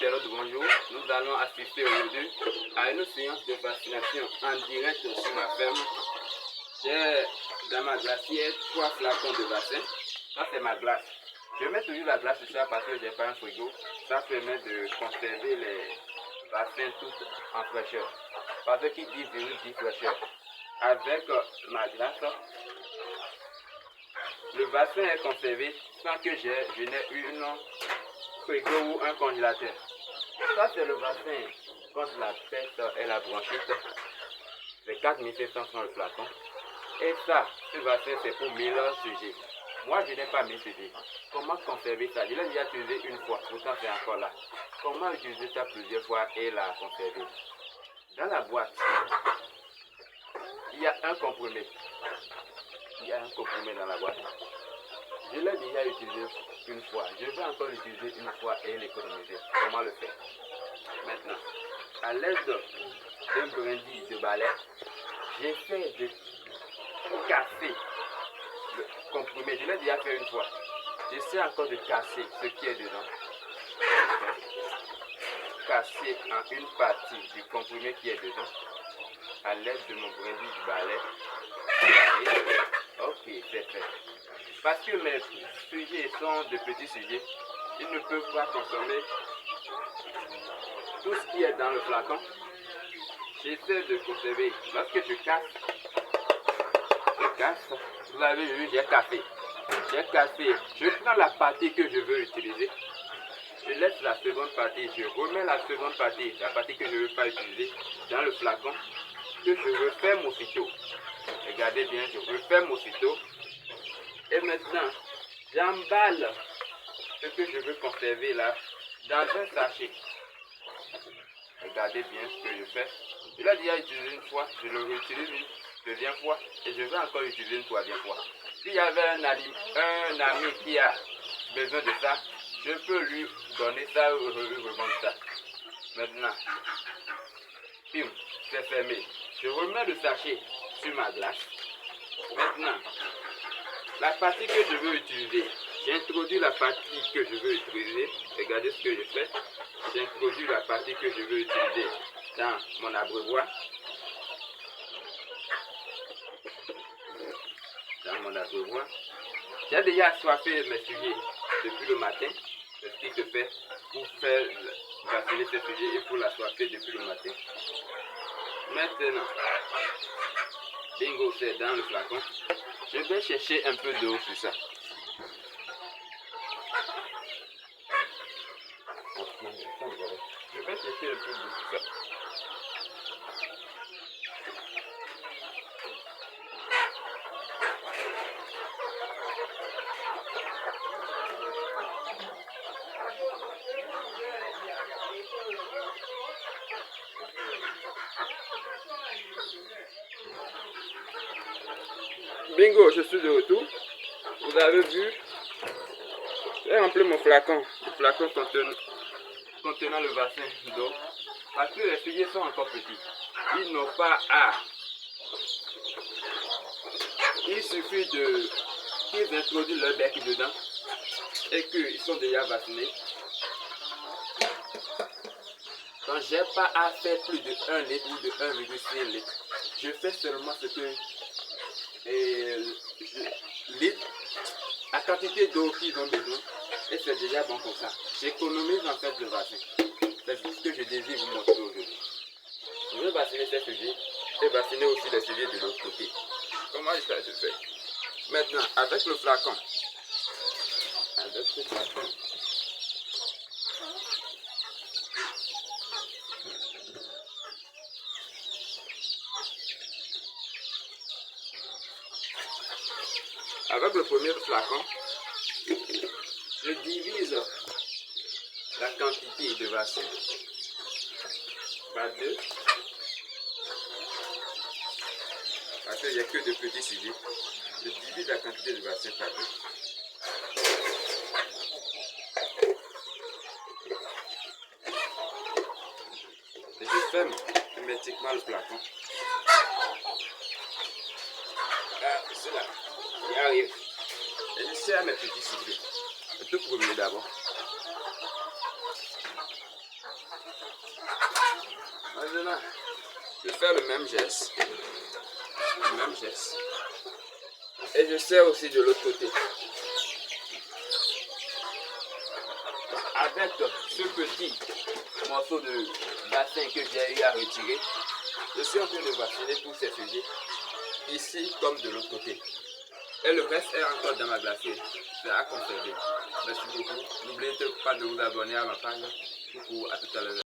internautes, bonjour. Nous allons assister aujourd'hui à une séance de vaccination en direct sur ma ferme. J'ai dans ma glacière 3 flacons de vaccin. Ça c'est ma glace. Je mets toujours la glace sur ça parce que j'ai pas un frigo. Ça permet de conserver les vaccins tout en fraîcheur. Parce qu'il dit virus dit fraîcheur. Avec ma glace, le vaccin est conservé sans que je n'ai eu un frigo ou un congélateur. Ça c'est le vaccin contre la peste et la bronchite. C'est 4700 francs le flacon. Et ça, ce vaccin c'est pour 1000 sujets. Moi je n'ai pas 1000 sujets. Comment conserver ça? Je l'ai déjà utilisé une fois, pourtant c'est encore là. Comment utiliser ça plusieurs fois et la conserver? Dans la boîte, il y a un comprimé. Il y a un comprimé dans la boîte. Je l'ai déjà utilisé une fois. Je vais encore l'utiliser une fois et l'économiser. Comment le faire? Maintenant, à l'aide d'un brindille de balai, j'essaie de casser le comprimé. Je l'ai déjà fait une fois. J'essaie encore de casser ce qui est dedans. Casser en une partie du comprimé qui est dedans à l'aide de mon brindille de balai. Ok, c'est fait. Parce que mes sujets sont de petits sujets, ils ne peuvent pas consommer tout ce qui est dans le flacon. J'essaie de conserver. Lorsque je casse, vous avez vu, j'ai cassé. J'ai cassé. Je prends la partie que je veux utiliser. Je laisse la seconde partie. Je remets la seconde partie, la partie que je ne veux pas utiliser, dans le flacon que je referme aussitôt. Regardez bien, je referme aussitôt. Et maintenant, j'emballe ce que je veux conserver là dans un sachet. Regardez bien ce que je fais. Je l'ai déjà utilisé une fois, je le réutilise une deuxième fois et je vais encore utiliser une troisième fois. S'il y avait un ami qui a besoin de ça, je peux lui donner ça ou lui revendre ça. Maintenant, c'est fermé. Je remets le sachet sur ma glace. Maintenant, la partie que je veux utiliser, j'introduis la partie que je veux utiliser. Regardez ce que je fais. J'introduis la partie que je veux utiliser dans mon abreuvoir. J'ai déjà assoiffé mes sujets depuis le matin. C'est ce qui se fait pour faire vacciner ces sujets et pour l'assoiffer depuis le matin. Maintenant, bingo, c'est dans le flacon. Je vais chercher un peu d'eau sur ça. Je vais chercher un peu d'eau sur ça. Bingo, je suis de retour. Vous avez vu, j'ai rempli mon flacon. Le flacon contenant le vaccin d'eau. Parce que les sujets sont encore petits. Ils n'ont pas à. Il suffit qu'ils introduisent leur bec dedans et qu'ils sont déjà vaccinés. Donc j'ai pas à faire plus de 1 litre ou de 1,5 litre. Je fais seulement ce que la quantité d'eau qu'ils ont besoin et c'est déjà bon pour ça. J'économise en fait le vaccin. C'est ce que je désire vous montrer aujourd'hui. Je vais vacciner ces sujets et vacciner aussi les sujets de l'autre côté. Comment ça se fait? Maintenant, avec le flacon, avec le premier flacon, je divise la quantité de vaccin par 2 parce qu'il n'y a que de petits sujets. Je divise la quantité de vaccin par 2. Et je ferme hermétiquement le flacon. Ah, c'est là. Il arrive. Et je sers mes petits sujets. Le tout premier d'abord. Maintenant, je vais faire le même geste. Et je serre aussi de l'autre côté. Avec ce petit morceau de bassin que j'ai eu à retirer, je suis en train de bassiner tous ces sujets, ici comme de l'autre côté. Et le reste est encore dans ma glacière. C'est à conserver. Merci beaucoup. N'oubliez pas de vous abonner à ma page. Coucou, à tout à l'heure.